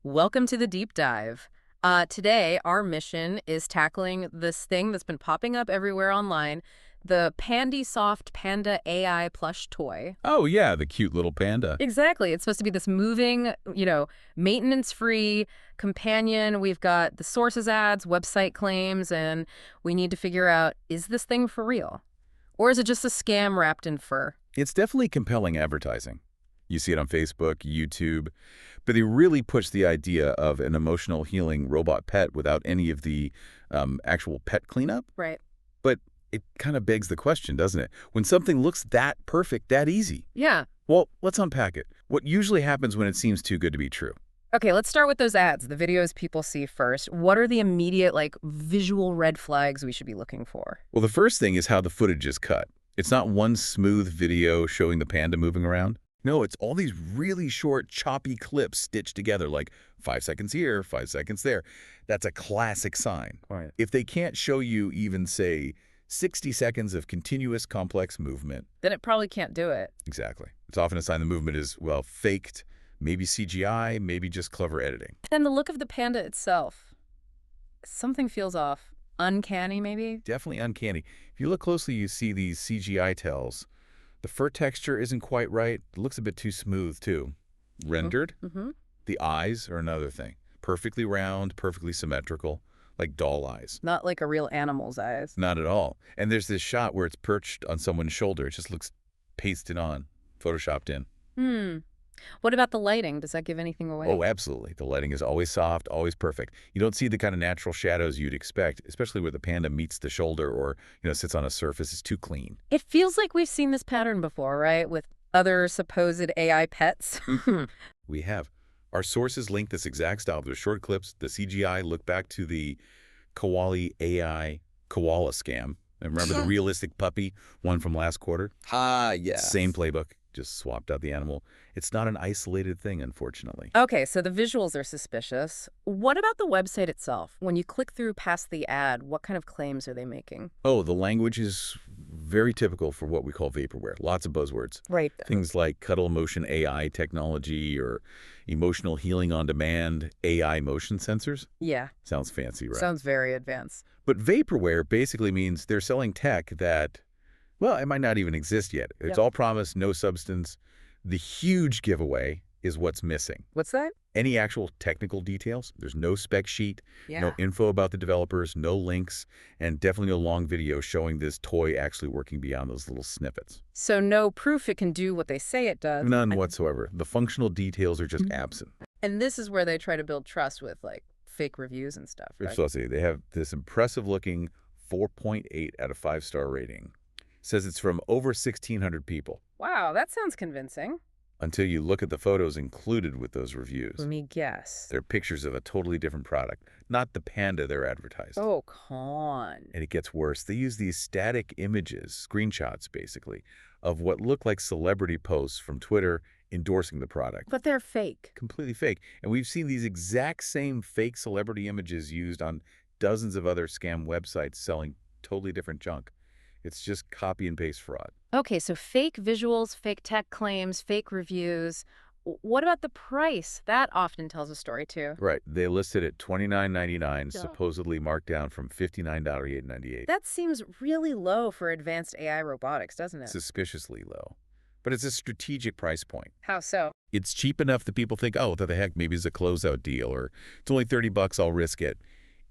Welcome to the deep dive. Today, our mission is tackling this thing that's been popping up everywhere online, the Pandy Soft Panda AI Plush toy. Oh, yeah, the cute little panda. Exactly. It's supposed to be this moving, maintenance-free companion. We've got the sources ads, website claims, and we need to figure out, is this thing for real? Or is it just a scam wrapped in fur? It's definitely compelling advertising. You see it on Facebook, YouTube, but they really push the idea of an emotional healing robot pet without any of the actual pet cleanup. Right. But it kind of begs the question, doesn't it? When something looks that perfect, that easy. Yeah. Well, let's unpack it. What usually happens when it seems too good to be true? Okay, let's start with those ads, the videos people see first. What are the immediate, visual red flags we should be looking for? Well, the first thing is how the footage is cut. It's not one smooth video showing the panda moving around. No, it's all these really short, choppy clips stitched together, like 5 seconds here, 5 seconds there. That's a classic sign. Right. If they can't show you even, say, 60 seconds of continuous, complex movement. Then it probably can't do it. Exactly. It's often a sign the movement is, well, faked, maybe CGI, maybe just clever editing. Then the look of the panda itself. Something feels off. Uncanny, maybe? Definitely uncanny. If you look closely, you see these CGI tells. The fur texture isn't quite right. It looks a bit too smooth, too. Rendered? Mm-hmm. The eyes are another thing. Perfectly round, perfectly symmetrical, like doll eyes. Not like a real animal's eyes. Not at all. And there's this shot where it's perched on someone's shoulder. It just looks pasted on, photoshopped in. What about the lighting? Does that give anything away? Oh, absolutely. The lighting is always soft, always perfect. You don't see the kind of natural shadows you'd expect, especially where the panda meets the shoulder or, sits on a surface. It's too clean. It feels like we've seen this pattern before, right? With other supposed AI pets. We have. Our sources link this exact style. There's short clips. The CGI look back to the Koala AI koala scam. And remember the realistic puppy one from last quarter? Yeah. Same playbook, just swapped out the animal. It's not an isolated thing, unfortunately. Okay, so the visuals are suspicious. What about the website itself? When you click through past the ad, what kind of claims are they making? Oh, the language is very typical for what we call vaporware. Lots of buzzwords. Right. Things like cuddle motion AI technology or emotional healing on demand AI motion sensors. Yeah. Sounds fancy, right? Sounds very advanced. But vaporware basically means they're selling tech that, well, it might not even exist yet. It's all promise, no substance. The huge giveaway is what's missing. What's that? Any actual technical details. There's no spec sheet, Yeah. no info about the developers, no links, and definitely no long video showing this toy actually working beyond those little snippets. So no proof it can do what they say it does. None whatsoever. The functional details are just absent. And this is where they try to build trust with, fake reviews and stuff, right? So let's see, they have this impressive-looking 4.8 out of 5-star rating. Says it's from over 1,600 people. Wow, that sounds convincing. Until you look at the photos included with those reviews. Let me guess. They're pictures of a totally different product, not the panda they're advertising. Oh, come on. And it gets worse. They use these static images, screenshots basically, of what look like celebrity posts from Twitter endorsing the product. But they're fake. Completely fake. And we've seen these exact same fake celebrity images used on dozens of other scam websites selling totally different junk. It's just copy and paste fraud. Okay, so fake visuals, fake tech claims, fake reviews. What about the price? That often tells a story, too. Right. They listed it $29.99, supposedly marked down from $59.98. That seems really low for advanced AI robotics, doesn't it? Suspiciously low. But it's a strategic price point. How so? It's cheap enough that people think, oh, what the heck, maybe it's a closeout deal, or it's only $30, I'll risk it.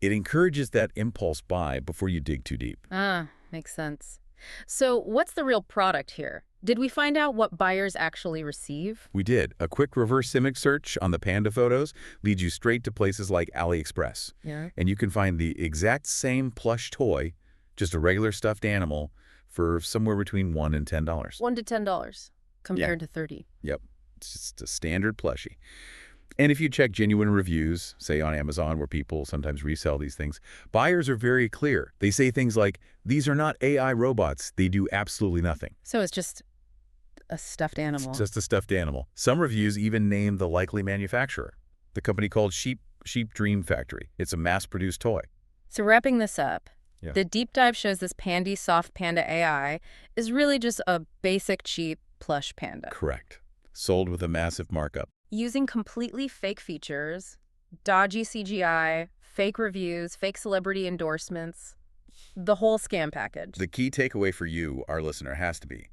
It encourages that impulse buy before you dig too deep. Makes sense. So what's the real product here? Did we find out what buyers actually receive? We did. A quick reverse image search on the panda photos leads you straight to places like AliExpress. Yeah. And you can find the exact same plush toy, just a regular stuffed animal, for somewhere between $1 and $10. $1 to $10 compared to 30. Yep. It's just a standard plushie. And if you check genuine reviews, say on Amazon where people sometimes resell these things, buyers are very clear. They say things like, these are not AI robots. They do absolutely nothing. So it's just a stuffed animal. It's just a stuffed animal. Some reviews even name the likely manufacturer, the company called Sheep Dream Factory. It's a mass-produced toy. So wrapping this up, Yeah. the deep dive shows this Pandy Soft Panda AI is really just a basic, cheap plush panda. Correct. Sold with a massive markup. Using completely fake features, Dodgy CGI, fake reviews, fake celebrity endorsements, the whole scam package. The key takeaway for you, our listener, has to be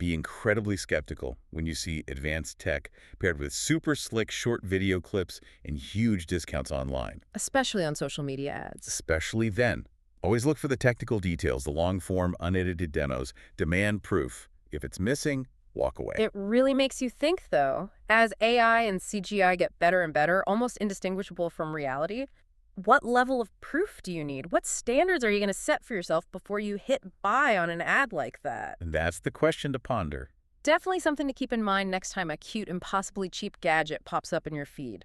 incredibly skeptical when you see advanced tech paired with super slick short video clips and huge discounts online. Especially on social media ads. Especially then. Always look for the technical details, the long-form, unedited demos. Demand proof. If it's missing, walk away. It really makes you think, though. As AI and CGI get better and better, almost indistinguishable from reality, what level of proof do you need? What standards are you going to set for yourself before you hit buy on an ad like that? And that's the question to ponder. Definitely something to keep in mind next time a cute, impossibly cheap gadget pops up in your feed.